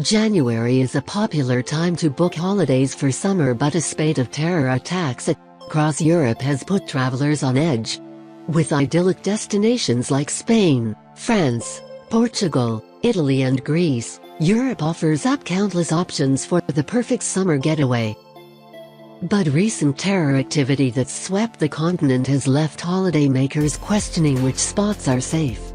January is a popular time to book holidays for summer, but a spate of terror attacks across Europe has put travelers on edge. With idyllic destinations like Spain, France, Portugal, Italy and Greece, Europe offers up countless options for the perfect summer getaway. But recent terror activity that swept the continent has left holidaymakers questioning which spots are safe.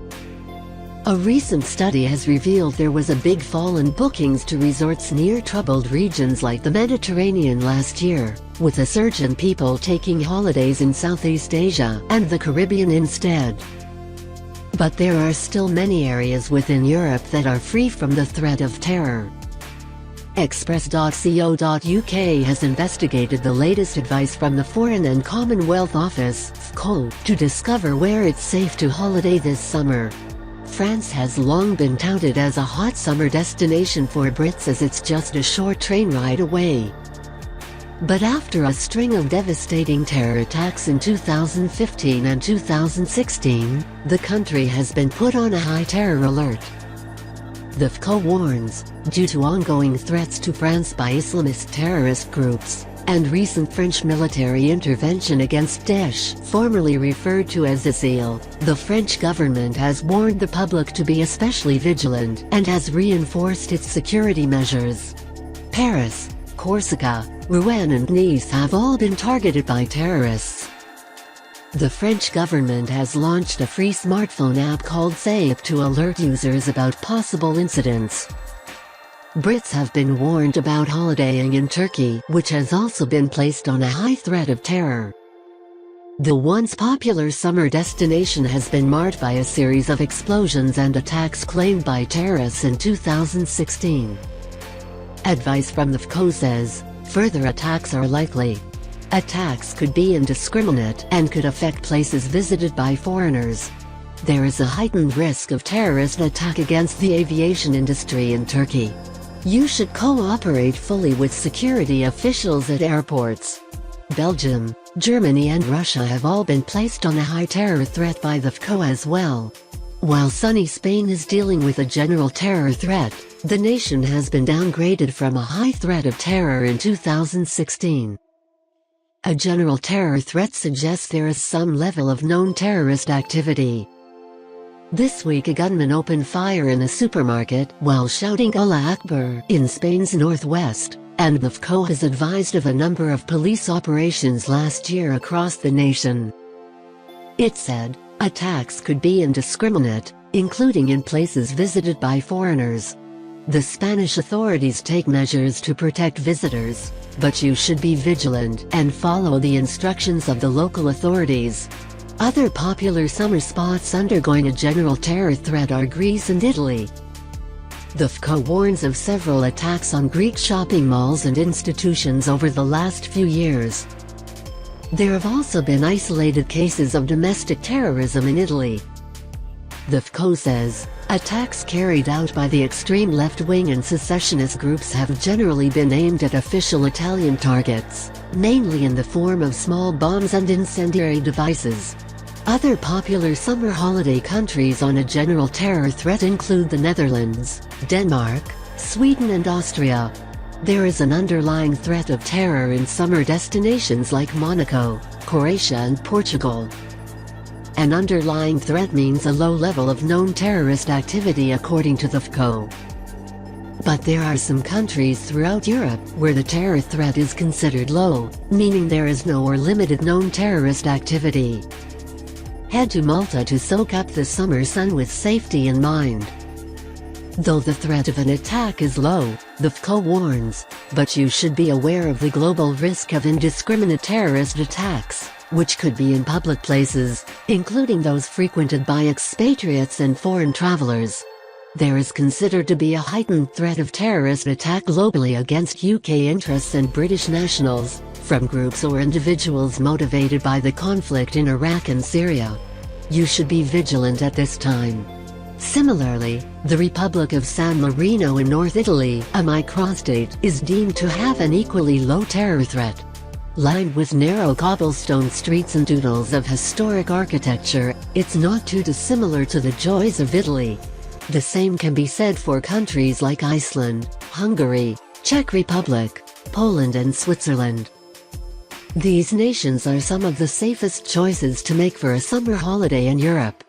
A recent study has revealed there was a big fall in bookings to resorts near troubled regions like the Mediterranean last year, with a surge in people taking holidays in Southeast Asia and the Caribbean instead. But there are still many areas within Europe that are free from the threat of terror. Express.co.uk has investigated the latest advice from the Foreign and Commonwealth Office (FCO) to discover where it's safe to holiday this summer. France has long been touted as a hot summer destination for Brits, as it's just a short train ride away. But after a string of devastating terror attacks in 2015 and 2016, the country has been put on a high terror alert. The FCO warns, due to ongoing threats to France by Islamist terrorist groups, and recent French military intervention against Daesh, formerly referred to as ISIL, the French government has warned the public to be especially vigilant and has reinforced its security measures. Paris, Corsica, Rouen and Nice have all been targeted by terrorists. The French government has launched a free smartphone app called Safe to alert users about possible incidents. Brits have been warned about holidaying in Turkey, which has also been placed on a high threat of terror. The once popular summer destination has been marred by a series of explosions and attacks claimed by terrorists in 2016. Advice from the FCO says, further attacks are likely. Attacks could be indiscriminate and could affect places visited by foreigners. There is a heightened risk of terrorist attack against the aviation industry in Turkey. You should cooperate fully with security officials at airports. Belgium, Germany and Russia have all been placed on a high terror threat by the FCO as well. While sunny Spain is dealing with a general terror threat, the nation has been downgraded from a high threat of terror in 2016. A general terror threat suggests there is some level of known terrorist activity. This week a gunman opened fire in a supermarket while shouting Allah Akbar in Spain's northwest, and the FCO has advised of a number of police operations last year across the nation. It said, attacks could be indiscriminate, including in places visited by foreigners. The Spanish authorities take measures to protect visitors, but you should be vigilant and follow the instructions of the local authorities. Other popular summer spots undergoing a general terror threat are Greece and Italy. The FCO warns of several attacks on Greek shopping malls and institutions over the last few years. There have also been isolated cases of domestic terrorism in Italy. The FCO says, attacks carried out by the extreme left-wing and secessionist groups have generally been aimed at official Italian targets, mainly in the form of small bombs and incendiary devices. Other popular summer holiday countries on a general terror threat include the Netherlands, Denmark, Sweden and Austria. There is an underlying threat of terror in summer destinations like Monaco, Croatia and Portugal. An underlying threat means a low level of known terrorist activity according to the FCO. But there are some countries throughout Europe where the terror threat is considered low, meaning there is no or limited known terrorist activity. Head to Malta to soak up the summer sun with safety in mind. Though the threat of an attack is low, the FCO warns, but you should be aware of the global risk of indiscriminate terrorist attacks, which could be in public places, including those frequented by expatriates and foreign travelers. There is considered to be a heightened threat of terrorist attack globally against UK interests and British nationals, from groups or individuals motivated by the conflict in Iraq and Syria. You should be vigilant at this time. Similarly, the Republic of San Marino in North Italy, a microstate, is deemed to have an equally low terror threat. Lined with narrow cobblestone streets and doodles of historic architecture, it's not too dissimilar to the joys of Italy. The same can be said for countries like Iceland, Hungary, Czech Republic, Poland and Switzerland. These nations are some of the safest choices to make for a summer holiday in Europe.